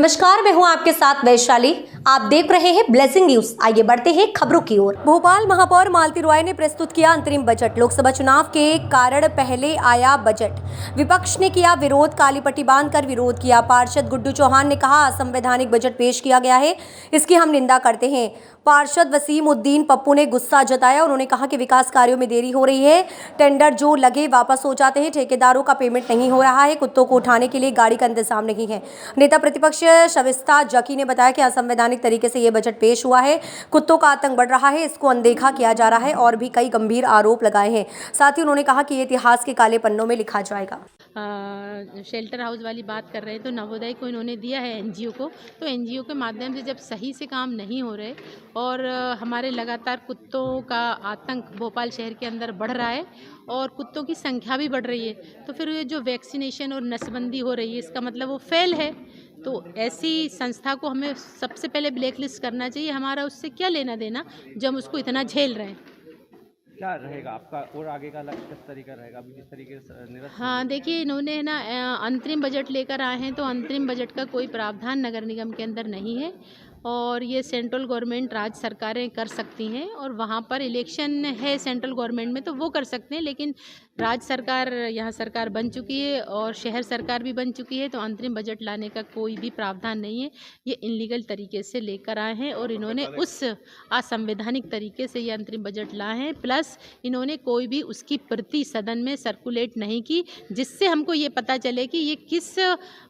नमस्कार, मैं हूं आपके साथ वैशाली। आप देख रहे हैं ब्लेजिंग न्यूज। आइए बढ़ते हैं खबरों की ओर। भोपाल महापौर मालती रॉय ने प्रस्तुत किया अंतरिम बजट। लोकसभा चुनाव के कारण पहले आया बजट, विपक्ष ने किया विरोध, काली पट्टी बांधकर विरोध किया। पार्षद गुड्डू चौहान ने कहा, असंवैधानिक बजट पेश किया गया है, इसकी हम निंदा करते हैं। पार्षद वसीम उद्दीन पप्पू ने गुस्सा जताया। उन्होंने कहा कि विकास कार्यों में देरी हो रही है, टेंडर जो लगे वापस हो जाते हैं, ठेकेदारों का पेमेंट नहीं हो रहा है, कुत्तों को उठाने के लिए गाड़ी का इंतजाम नहीं है। नेता प्रतिपक्ष शविस्ता जकी ने बताया कि असंवैधानिक तरीके से ये बजट पेश हुआ है, कुत्तों का आतंक बढ़ रहा है, इसको अनदेखा किया जा रहा है और भी कई गंभीर आरोप लगाए हैं। साथ ही उन्होंने कहा कि ये इतिहास के काले पन्नों में लिखा जाएगा। शेल्टर हाउस वाली बात कर रहे हैं तो नवोदय को इन्होंने दिया है एनजीओ को, तो एनजीओ के माध्यम से जब सही से काम नहीं हो रहे और हमारे लगातार कुत्तों का आतंक भोपाल शहर के अंदर बढ़ रहा है और कुत्तों की संख्या भी बढ़ रही है, तो फिर ये जो वैक्सीनेशन और नसबंदी हो रही है इसका मतलब वो फेल है। तो ऐसी संस्था को हमें सबसे पहले ब्लैकलिस्ट करना चाहिए। हमारा उससे क्या लेना देना जब हम उसको इतना झेल रहे हैं। क्या रहेगा आपका और आगे का लक्ष्य, किस तरीका रहेगा, अभी किस तरीके से निरस्त? हाँ, देखिए इन्होंने ना अंतरिम बजट लेकर आए हैं, तो अंतरिम बजट का कोई प्रावधान नगर निगम के अंदर नहीं है और ये सेंट्रल गवर्नमेंट, राज्य सरकारें कर सकती हैं और वहाँ पर इलेक्शन है सेंट्रल गवर्नमेंट में तो वो कर सकते हैं, लेकिन राज्य सरकार यहाँ सरकार बन चुकी है और शहर सरकार भी बन चुकी है, तो अंतरिम बजट लाने का कोई भी प्रावधान नहीं है। ये इनलीगल तरीके से लेकर आए हैं और इन्होंने उस असंवैधानिक तरीके से ये अंतरिम बजट लाए हैं, प्लस इन्होंने कोई भी उसकी प्रति सदन में सर्कुलेट नहीं की, जिससे हमको ये पता चले कि ये किस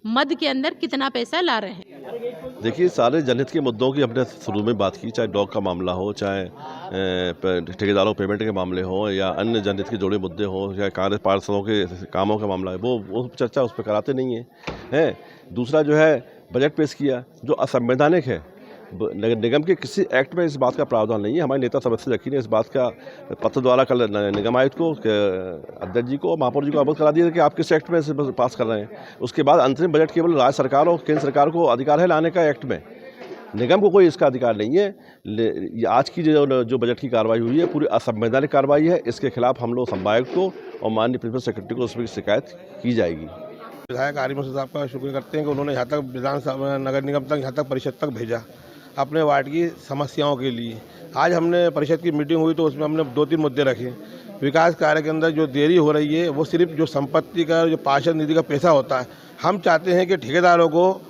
मद के अंदर कितना पैसा ला रहे हैं। देखिए, सारे जनहित के मुद्दों की हमने शुरू में बात की, चाहे डॉग का मामला हो, चाहे ठेकेदारों पेमेंट के मामले हो या अन्य जनहित के जुड़े मुद्दे हो या कार्य पार्षदों के कामों का मामला है, वो चर्चा उस पर कराते नहीं है। दूसरा जो है बजट पेश किया जो असंवैधानिक है। नगर निगम के किसी एक्ट में इस बात का प्रावधान नहीं है। हमारे नेता सदस्य जकी ने इस बात का पत्र द्वारा कल निगम आयुक्त को, अध्यक्ष जी को, महापौर जी को अवगत करा दिया कि आप किस एक्ट में इसे पास कर रहे हैं। उसके बाद अंतरिम बजट केवल राज्य सरकार और केंद्र सरकार को अधिकार है लाने का एक्ट में, निगम को कोई इसका अधिकार नहीं है। आज की जो बजट की कार्रवाई हुई है पूरी असंवैधानिक कार्रवाई है। इसके खिलाफ हम लोग संभागक को और माननीय प्रिंसिपल सेक्रेटरी को उसमें शिकायत की जाएगी। विधायक आरिफ साहब का शुक्र करते हैं कि उन्होंने यहाँ तक विधानसभा नगर निगम तक, यहाँ तक परिषद तक भेजा अपने वार्ड की समस्याओं के लिए। आज हमने परिषद की मीटिंग हुई तो उसमें हमने 2-3 मुद्दे रखे। विकास कार्य के अंदर जो देरी हो रही है वो सिर्फ जो संपत्ति का, जो पार्षद निधि का पैसा होता है, हम चाहते हैं कि ठेकेदारों को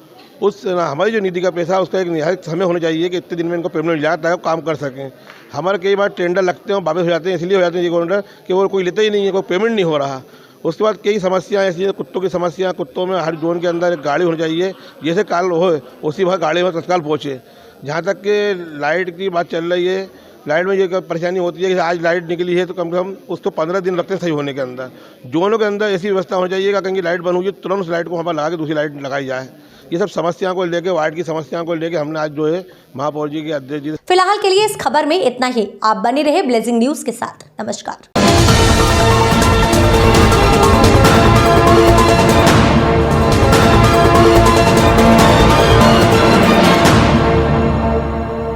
उस हमारी जो निधि का पैसा है उसका एक निर्धारित समय होना चाहिए कि इतने दिन में इनको पेमेंट मिल जाता है, काम कर सकें। हमारे कई बार टेंडर लगते हैं वापस हो जाते हैं, इसलिए हो जाते हैं ये टेंडर कि वो कोई लेता ही नहीं है, कोई पेमेंट नहीं हो रहा। उसके बाद कई समस्याएं ऐसी हैं, कुत्तों की समस्या, कुत्तों में हर जोन के अंदर एक गाड़ी होनी चाहिए, जैसे काल हो उसी वक्त गाड़ी में तत्काल पहुँचे। जहाँ तक कि लाइट की बात चल रही है, लाइट में ये परेशानी होती है कि आज लाइट निकली है तो कम से कम उसको 15 दिन लगते हैं सही होने के अंदर। जोनों के अंदर ऐसी व्यवस्था होनी चाहिए कि कहीं लाइट बंद हुई तुरंत उस लाइट को वहाँ पर लगा के दूसरी लाइट लगाई जाए। ये सब समस्याओं को लेकर, वार्ड की समस्याओं को लेकर हमने आज जो है महापौर जी के अध्यक्ष जी। फिलहाल के लिए इस खबर में इतना ही। आप बने रहे ब्लेजिंग न्यूज के साथ। नमस्कार।